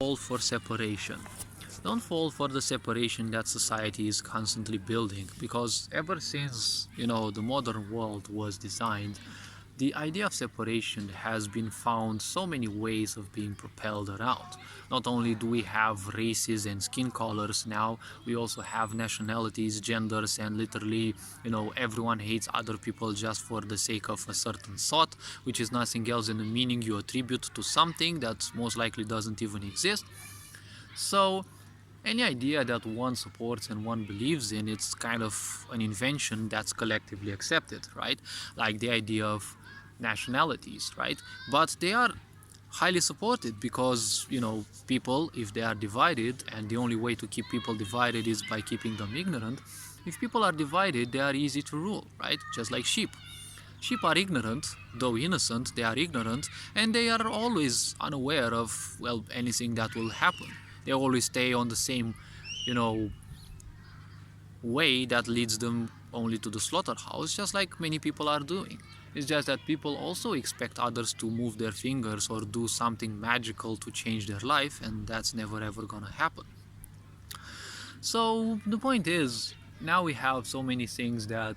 Fall for separation. Don't fall for the separation that society is constantly building, because ever since the modern world was designed, the idea of separation has been found so many ways of being propelled around. Not only do we have races and skin colors now, we also have nationalities, genders, and literally, everyone hates other people just for the sake of a certain thought, which is nothing else than a meaning you attribute to something that most likely doesn't even exist. So, any idea that one supports and one believes in, it's kind of an invention that's collectively accepted, right? Like the idea of nationalities, right? But they are highly supported because, people, if they are divided, and the only way to keep people divided is by keeping them ignorant, if people are divided, they are easy to rule, right? Just like sheep. Sheep are ignorant, though innocent, they are ignorant, and they are always unaware of, well, anything that will happen. They always stay on the same, you know, way that leads them only to the slaughterhouse, just like many people are doing. It's just that people also expect others to move their fingers or do something magical to change their life, and that's never ever gonna happen. So the point is, now we have so many things that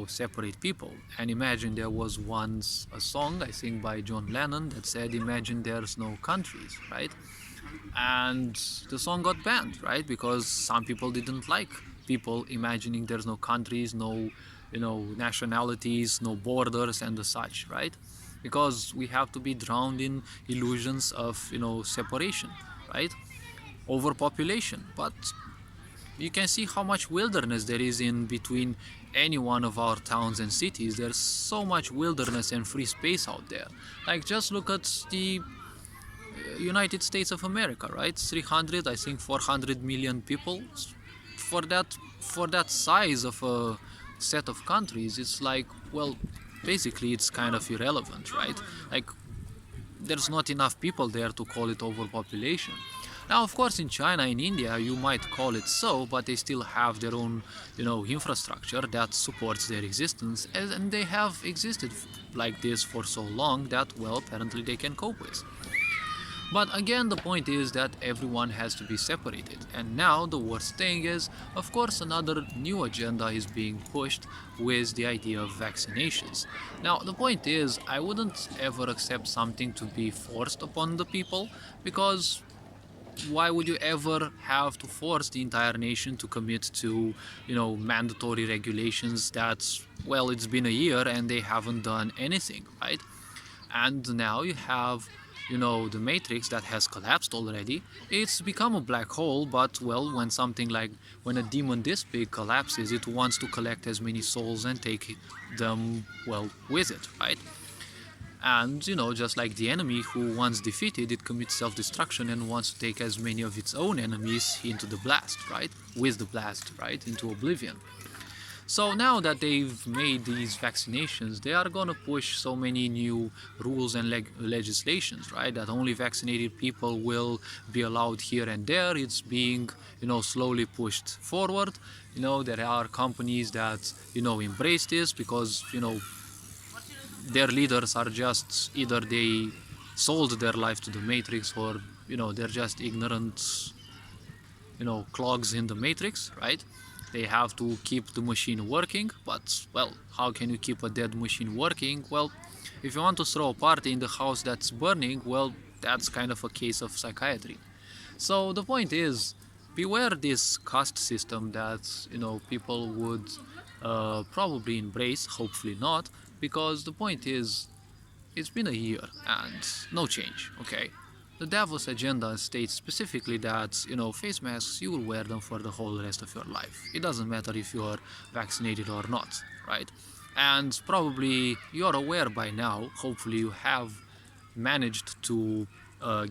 separate people. And imagine there was once a song, I think by John Lennon, that said, "Imagine there's no countries," right? And the song got banned, right? Because some people didn't like people imagining there's no countries, no nationalities, no borders and the such, right? Because we have to be drowned in illusions of separation, right? Overpopulation. But you can see how much wilderness there is in between any one of our towns and cities. There's so much wilderness and free space out there. Like, just look at the United States of America, right? 300, I think 400 million people. For that size of a set of countries, it's like, well, basically it's kind of irrelevant, right? Like, there's not enough people there to call it overpopulation. Now, of course, in China, in India, you might call it so, but they still have their own, infrastructure that supports their existence, and they have existed like this for so long that, well, apparently they can cope with. But again, the point is that everyone has to be separated. And now the worst thing is, of course, another new agenda is being pushed with the idea of vaccinations. Now, the point is, I wouldn't ever accept something to be forced upon the people, because why would you ever have to force the entire nation to commit to, mandatory regulations that, well, it's been a year and they haven't done anything, right? And now you have the matrix that has collapsed already. It's become a black hole, but, well, when a demon this big collapses, it wants to collect as many souls and take them, well, with it, right? And just like the enemy, who once defeated, it commits self-destruction and wants to take as many of its own enemies into the blast, right? With the blast, right? Into oblivion. So now that they've made these vaccinations, they are gonna push so many new rules and legislations, right? That only vaccinated people will be allowed here and there. It's being, slowly pushed forward. There are companies that, embrace this because, their leaders are just, either they sold their life to the matrix, or, they're just ignorant, clogs in the matrix, right? They have to keep the machine working, but, well, how can you keep a dead machine working? Well, if you want to throw a party in the house that's burning, well, that's kind of a case of psychiatry. So the point is, beware this caste system that people would probably embrace, hopefully not, because the point is, it's been a year and no change, okay? The Davos agenda states specifically that, face masks, you will wear them for the whole rest of your life. It doesn't matter if you are vaccinated or not, right? And probably you're aware by now, hopefully you have managed to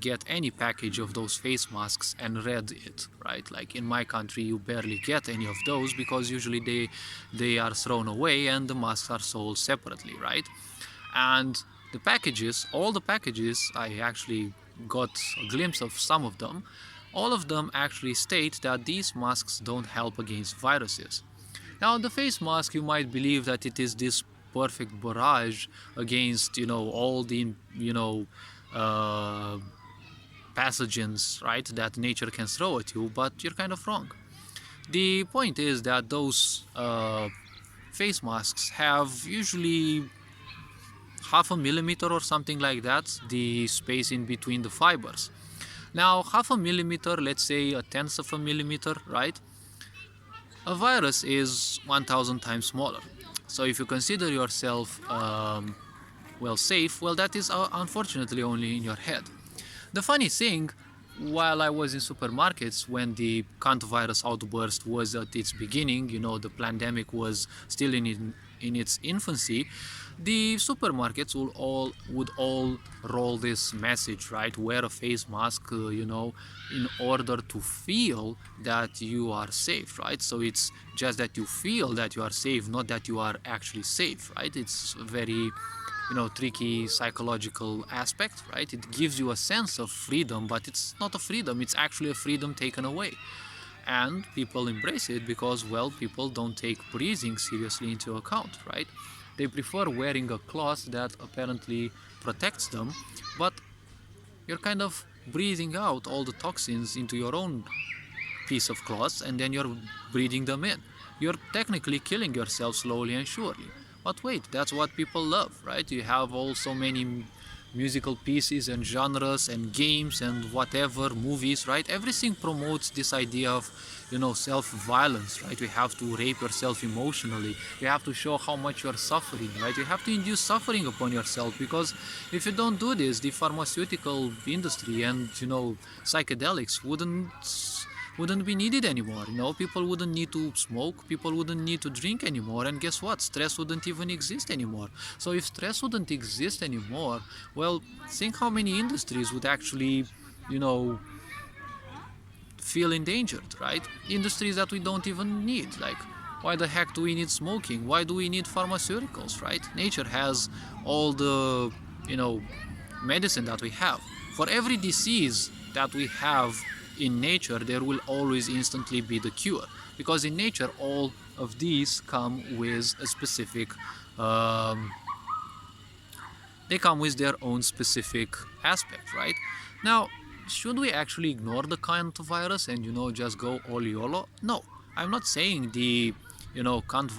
get any package of those face masks and read it, right? Like in my country, you barely get any of those because usually they are thrown away and the masks are sold separately, right? And the packages, all the packages, I actually got a glimpse of some of them. All of them actually state that these masks don't help against viruses. Now, the face mask, you might believe that it is this perfect barrage against, all the, uh, pathogens, right, that nature can throw at you, but you're kind of wrong. The point is that those face masks have usually half a millimeter or something like that, the space in between the fibers. Now, half a millimeter, let's say a tenth of a millimeter, right? A virus is 1000 times smaller. So if you consider yourself well safe, well that is unfortunately only in your head. The funny thing, while I was in supermarkets when the virus outburst was at its beginning, the pandemic was still in its infancy, the supermarkets would all roll this message, right? Wear a face mask, in order to feel that you are safe, right? So it's just that you feel that you are safe, not that you are actually safe, right? It's very tricky psychological aspect, right? It gives you a sense of freedom, but it's not a freedom, it's actually a freedom taken away. And people embrace it because, well, people don't take breathing seriously into account, right? They prefer wearing a cloth that apparently protects them, but you're kind of breathing out all the toxins into your own piece of cloth, and then you're breathing them in. You're technically killing yourself slowly and surely. But wait, that's what people love, right? You have all so many musical pieces and genres and games and whatever, movies, right? Everything promotes this idea of, self-violence, right? You have to rape yourself emotionally. You have to show how much you're suffering, right? You have to induce suffering upon yourself, because if you don't do this, the pharmaceutical industry and, psychedelics wouldn't be needed anymore. People wouldn't need to smoke, people wouldn't need to drink anymore, and guess what? Stress wouldn't even exist anymore. So if stress wouldn't exist anymore, well, think how many industries would actually, you know, feel endangered, right? Industries that we don't even need. Like, why the heck do we need smoking? Why do we need pharmaceuticals, right? Nature has all the, medicine that we have. For every disease that we have in nature, there will always instantly be the cure, because in nature all of these come with a specific they come with their own specific aspect, right? Now, should we actually ignore the virus and just go all YOLO? No, I'm not saying the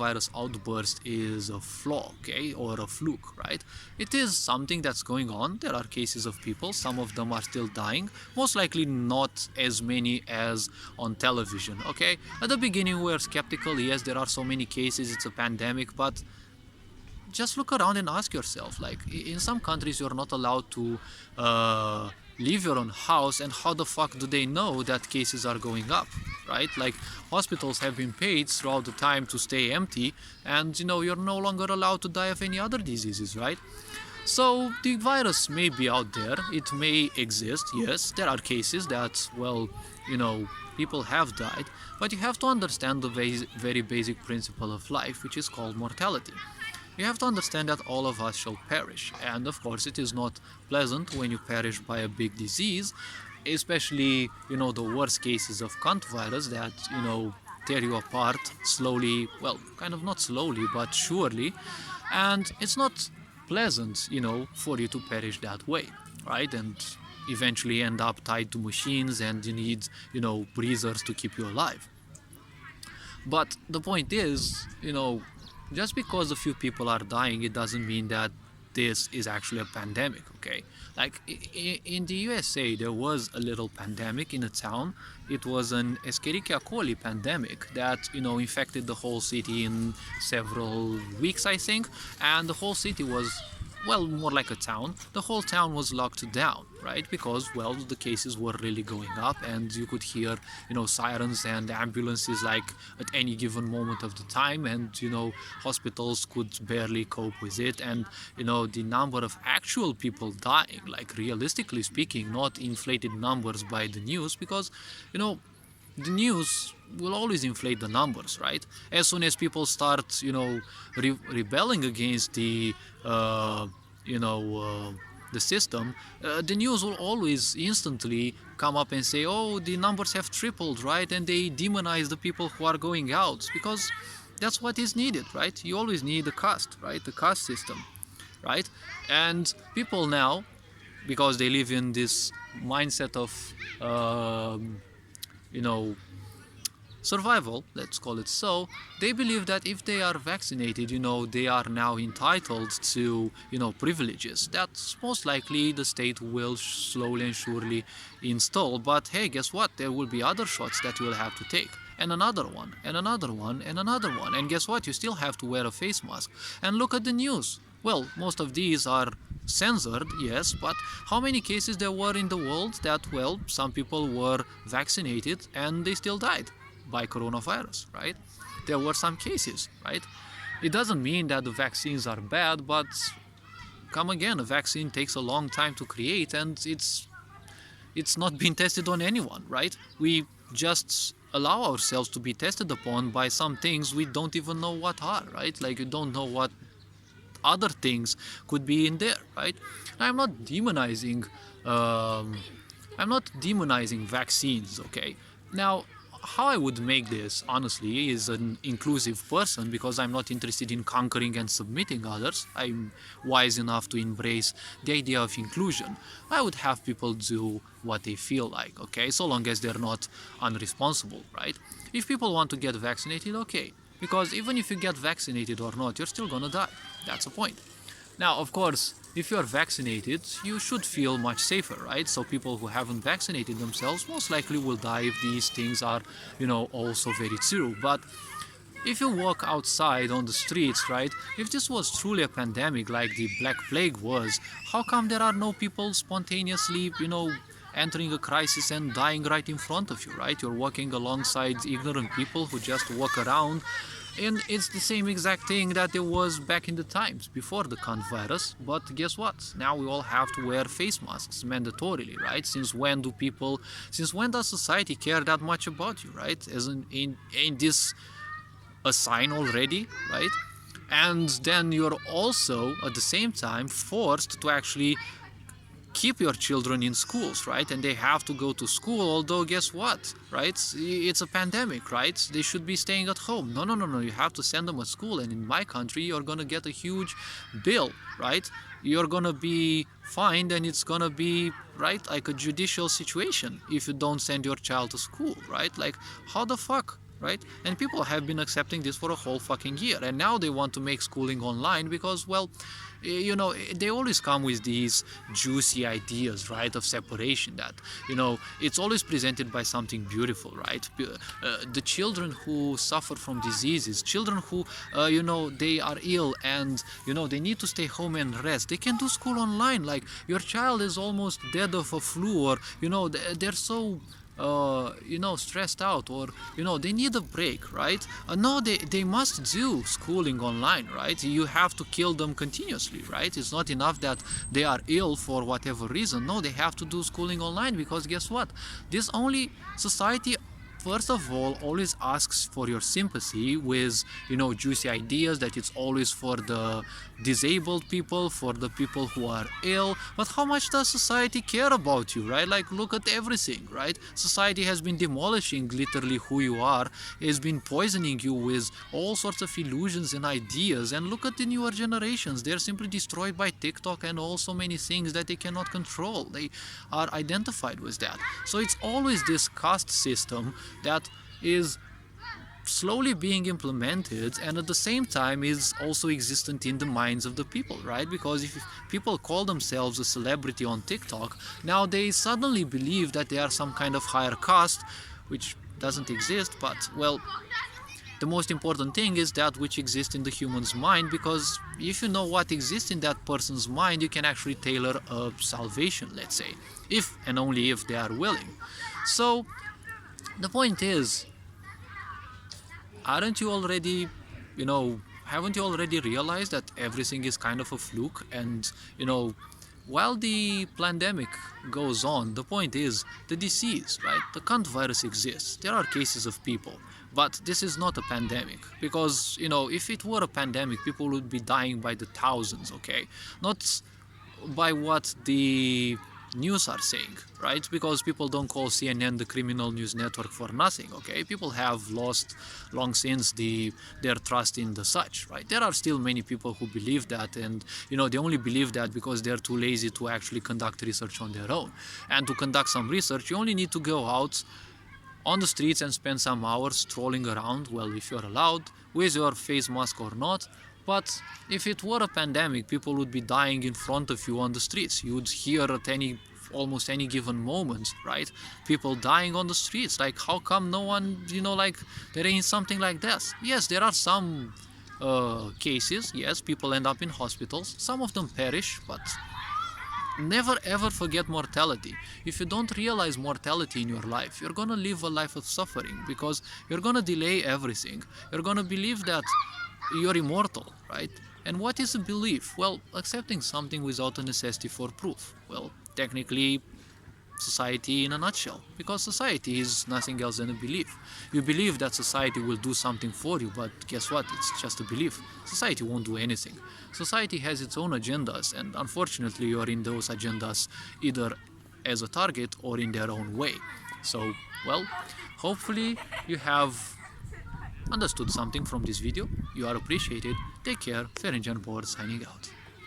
virus outburst is a flaw, okay, or a fluke, right? It is something that's going on. There are cases of people, some of them are still dying, most likely not as many as on television, okay? At the beginning we were skeptical, yes, there are so many cases, it's a pandemic, but just look around and ask yourself, like, in some countries you're not allowed to leave your own house, and how the fuck do they know that cases are going up, right? Like, hospitals have been paid throughout the time to stay empty, and you're no longer allowed to die of any other diseases, right? So the virus may be out there, it may exist, yes, there are cases that, well, people have died, but you have to understand the very basic principle of life, which is called mortality. You have to understand that all of us shall perish, and of course it is not pleasant when you perish by a big disease, especially the worst cases of virus that tear you apart slowly, well, kind of not slowly but surely, and it's not pleasant for you to perish that way, right? And eventually end up tied to machines, and you need breathers to keep you alive. But the point is, just because a few people are dying, it doesn't mean that this is actually a pandemic, okay? Like, in the USA, there was a little pandemic in a town. It was an Escherichia coli pandemic that, infected the whole city in several weeks, I think. And the whole city was, well, more like a town. The whole town was locked down, right? Because, well, the cases were really going up, and you could hear, sirens and ambulances like at any given moment of the time, and hospitals could barely cope with it, and the number of actual people dying, like realistically speaking, not inflated numbers by the news, because the news will always inflate the numbers, right? As soon as people start, rebelling against the system, the news will always instantly come up and say, oh, the numbers have tripled, right? And they demonize the people who are going out, because that's what is needed, right? You always need the caste, right? The caste system, right? And people now, because they live in this mindset of you know survival, let's call it so. They believe that if they are vaccinated, they are now entitled to, privileges that's most likely the state will slowly and surely install. But hey, guess what? There will be other shots that you will have to take, and another one, and another one, and another one. And guess what? You still have to wear a face mask. And look at the news. Well, most of these are censored, yes, but how many cases there were in the world that, well, some people were vaccinated and they still died by coronavirus, right? There were some cases, right? It doesn't mean that the vaccines are bad, but come again, a vaccine takes a long time to create, and it's not being tested on anyone, right? We just allow ourselves to be tested upon by some things we don't even know what are, right? Like, you don't know what other things could be in there, right? I'm not demonizing um, I'm not demonizing vaccines, okay? Now, how I would make this, honestly, is an inclusive person, because I'm not interested in conquering and submitting others. I'm wise enough to embrace the idea of inclusion. I would have people do what they feel like, okay? So long as they're not unresponsible, right? If people want to get vaccinated, okay. Because even if you get vaccinated or not, you're still gonna die. That's the point. Now, of course, if you are vaccinated, you should feel much safer, right? So people who haven't vaccinated themselves most likely will die if these things are, also very true. But if you walk outside on the streets, right, if this was truly a pandemic like the Black Plague was, how come there are no people spontaneously, entering a crisis and dying right in front of you, right? You're walking alongside ignorant people who just walk around, and it's the same exact thing that it was back in the times before the cunt virus. But guess what? Now we all have to wear face masks mandatorily, right? Since when does society care that much about you, right? As in this a sign already, right? And then you're also at the same time forced to actually keep your children in schools, right? And they have to go to school, although guess what, right? It's a pandemic, right? They should be staying at home. No, no, no, no. You have to send them to school. And in my country, you're gonna get a huge bill, right? You're gonna be fined, and it's gonna be, right, like a judicial situation if you don't send your child to school, right? Like, how the fuck? Right? And people have been accepting this for a whole fucking year, and now they want to make schooling online because, well, they always come with these juicy ideas, right, of separation that, it's always presented by something beautiful, right? The children who suffer from diseases, children who, they are ill and, they need to stay home and rest, they can do school online. Like, your child is almost dead of a flu, or, they're so stressed out, or they need a break, right? No, they must do schooling online, right? You have to kill them continuously, right? It's not enough that they are ill for whatever reason. No, they have to do schooling online, because guess what? This only society, first of all, always asks for your sympathy with, juicy ideas that it's always for the disabled people, for the people who are ill. But how much does society care about you, right? Like, look at everything, right? Society has been demolishing literally who you are, has been poisoning you with all sorts of illusions and ideas. And look at the newer generations. They're simply destroyed by TikTok and all so many things that they cannot control. They are identified with that. So it's always this caste system that is slowly being implemented, and at the same time is also existent in the minds of the people, right? Because if people call themselves a celebrity on TikTok, now they suddenly believe that they are some kind of higher caste, which doesn't exist. But, well, the most important thing is that which exists in the human's mind, because if you know what exists in that person's mind, you can actually tailor a salvation, let's say, if and only if they are willing. So the point is, haven't you already realized that everything is kind of a fluke? And, while the pandemic goes on, the point is, the disease, right? The cunt virus exists. There are cases of people. But this is not a pandemic. Because, if it were a pandemic, people would be dying by the thousands, okay? Not by what the news are saying, right? Because people don't call CNN the criminal news network for nothing, okay? People have lost long since their trust in the such, right? There are still many people who believe that, and they only believe that because they're too lazy to actually conduct research on their own. And to conduct some research, you only need to go out on the streets and spend some hours strolling around, well, if you're allowed, with your face mask or not. But if it were a pandemic, people would be dying in front of you on the streets. You would hear at almost any given moment, right? People dying on the streets. Like, how come no one, like, there ain't something like this? Yes, there are some cases. Yes, people end up in hospitals. Some of them perish, but never ever forget mortality. If you don't realize mortality in your life, you're gonna live a life of suffering, because you're gonna delay everything. You're gonna believe that you're immortal, right? And what is a belief? Well, accepting something without a necessity for proof. Well, technically, society in a nutshell, because society is nothing else than a belief. You believe that society will do something for you, but guess what? It's just a belief. Society won't do anything. Society has its own agendas, and unfortunately you are in those agendas either as a target or in their own way. So, well, hopefully you have understood something from this video. You are appreciated. Take care. Ferencan Board signing out.